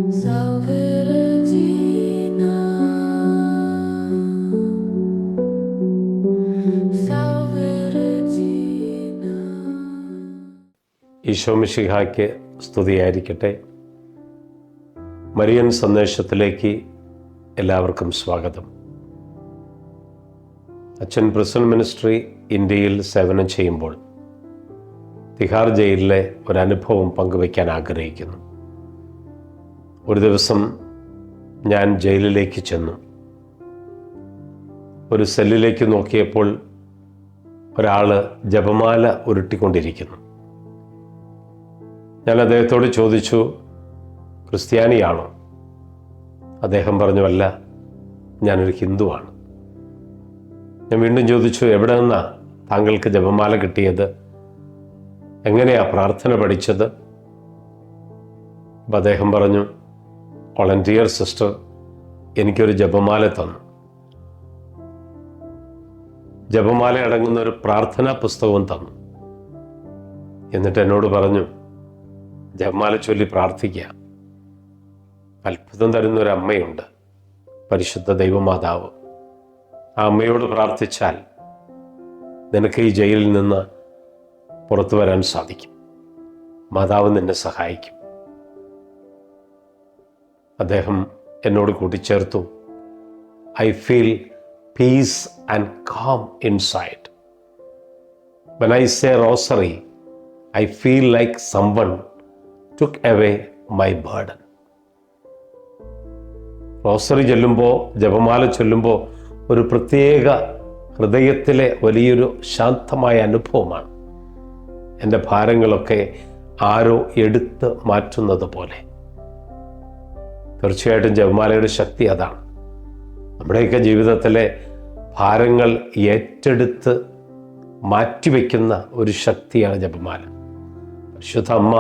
ഈശോ മിശിഹായ്ക്ക് സ്തുതിയായിരിക്കട്ടെ. മരിയൻ സന്ദേശത്തിലേക്ക് എല്ലാവർക്കും സ്വാഗതം. അച്ഛൻ പ്രിസൺ മിനിസ്ട്രി ഇന്ത്യയിൽ സേവനം ചെയ്യുമ്പോൾ തിഹാർ ജയിലിലെ ഒരനുഭവം പങ്കുവയ്ക്കാൻ ആഗ്രഹിക്കുന്നു. ഒരു ദിവസം ഞാൻ ജയിലിലേക്ക് ചെന്നു. ഒരു സെല്ലിലേക്ക് നോക്കിയപ്പോൾ ഒരാൾ ജപമാല ഉരുട്ടിക്കൊണ്ടിരിക്കുന്നു. ഞാൻ അദ്ദേഹത്തോട് ചോദിച്ചു, ക്രിസ്ത്യാനിയാണോ? അദ്ദേഹം പറഞ്ഞു, അല്ല, ഞാനൊരു ഹിന്ദുവാണ്. ഞാൻ വീണ്ടും ചോദിച്ചു, എവിടെ നിന്നാണ് താങ്കൾക്ക് ജപമാല കിട്ടിയത്? എങ്ങനെയാ പ്രാർത്ഥന പഠിച്ചത്? അപ്പം അദ്ദേഹം പറഞ്ഞു, വോളണ്ടിയർ സിസ്റ്റർ എനിക്കൊരു ജപമാല തന്നു. ജപമാല അടങ്ങുന്ന ഒരു പ്രാർത്ഥനാ പുസ്തകവും തന്നു. എന്നിട്ട് എന്നോട് പറഞ്ഞു, ജപമാല ചൊല്ലി പ്രാർത്ഥിക്കുക. അത്ഭുതം തരുന്ന ഒരു അമ്മയുണ്ട്, പരിശുദ്ധ ദൈവമാതാവ്. ആ അമ്മയോട് പ്രാർത്ഥിച്ചാൽ നിനക്ക് ഈ ജയിലിൽ നിന്ന് പുറത്തു വരാൻ സാധിക്കും. മാതാവ് നിന്നെ സഹായിക്കും. അദ്ദേഹം എന്നോട് കൂട്ടിച്ചേർത്തു, I feel piece and calm inside. When I say rosary, I feel like someone took away my burden. Rosary ചൊല്ലുമ്പോൾ, ജപമാല ചൊല്ലുമ്പോൾ ഒരു പ്രത്യേക ഹൃദയത്തിലെ വലിയൊരു ശാന്തമായ അനുഭവമാണ്. എൻ്റെ ഭാരങ്ങളൊക്കെ ആരോ എടുത്ത് മാറ്റുന്നത് പോലെ. തീർച്ചയായിട്ടും ജപമാലയുടെ ശക്തി അതാണ്. നമ്മുടെയൊക്കെ ജീവിതത്തിലെ ഭാരങ്ങൾ ഏറ്റെടുത്ത് മാറ്റിവെക്കുന്ന ഒരു ശക്തിയാണ് ജപമാല. പരിശുദ്ധ അമ്മ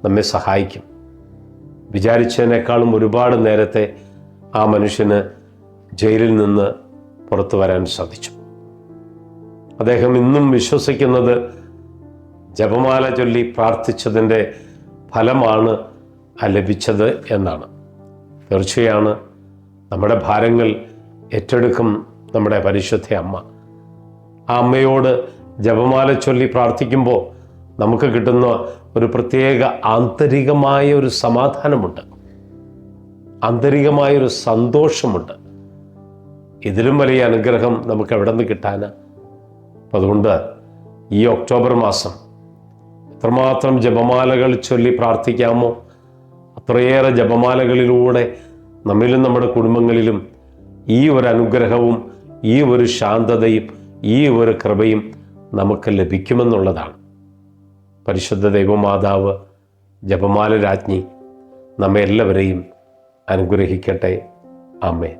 നമ്മെ സഹായിക്കും. വിചാരിച്ചതിനേക്കാളും ഒരുപാട് നേരത്തെ ആ മനുഷ്യന് ജയിലിൽ നിന്ന് പുറത്തു വരാൻ സാധിച്ചു. അദ്ദേഹം ഇന്നും വിശ്വസിക്കുന്നത് ജപമാല ചൊല്ലി പ്രാർത്ഥിച്ചതിൻ്റെ ഫലമാണ് ലഭിച്ചത് എന്നാണ്. തീർച്ചയാണ്, നമ്മുടെ ഭാരങ്ങൾ ഏറ്റെടുക്കും നമ്മുടെ പരിശുദ്ധ അമ്മ. ആ അമ്മയോട് ജപമാല ചൊല്ലി പ്രാർത്ഥിക്കുമ്പോൾ നമുക്ക് കിട്ടുന്ന ഒരു പ്രത്യേക ആന്തരികമായ ഒരു സമാധാനമുണ്ട്, ആന്തരികമായൊരു സന്തോഷമുണ്ട്. ഇതിലും വലിയ അനുഗ്രഹം നമുക്ക് എവിടെ നിന്ന് കിട്ടാനാ? അതുകൊണ്ട് ഈ ഒക്ടോബർ മാസം എത്രമാത്രം ജപമാലകൾ ചൊല്ലി പ്രാർത്ഥിക്കാമോ അത്രയേറെ ജപമാലകളിലൂടെ നമ്മിലും നമ്മുടെ കുടുംബങ്ങളിലും ഈ ഒരു അനുഗ്രഹവും ഈ ഒരു ശാന്തതയും ഈ ഒരു കൃപയും നമുക്ക് ലഭിക്കുമെന്നുള്ളതാണ്. പരിശുദ്ധ ദൈവമാതാവ് ജപമാല രാജ്ഞി നമ്മെ എല്ലാവരെയും അനുഗ്രഹിക്കട്ടെ. ആമേൻ.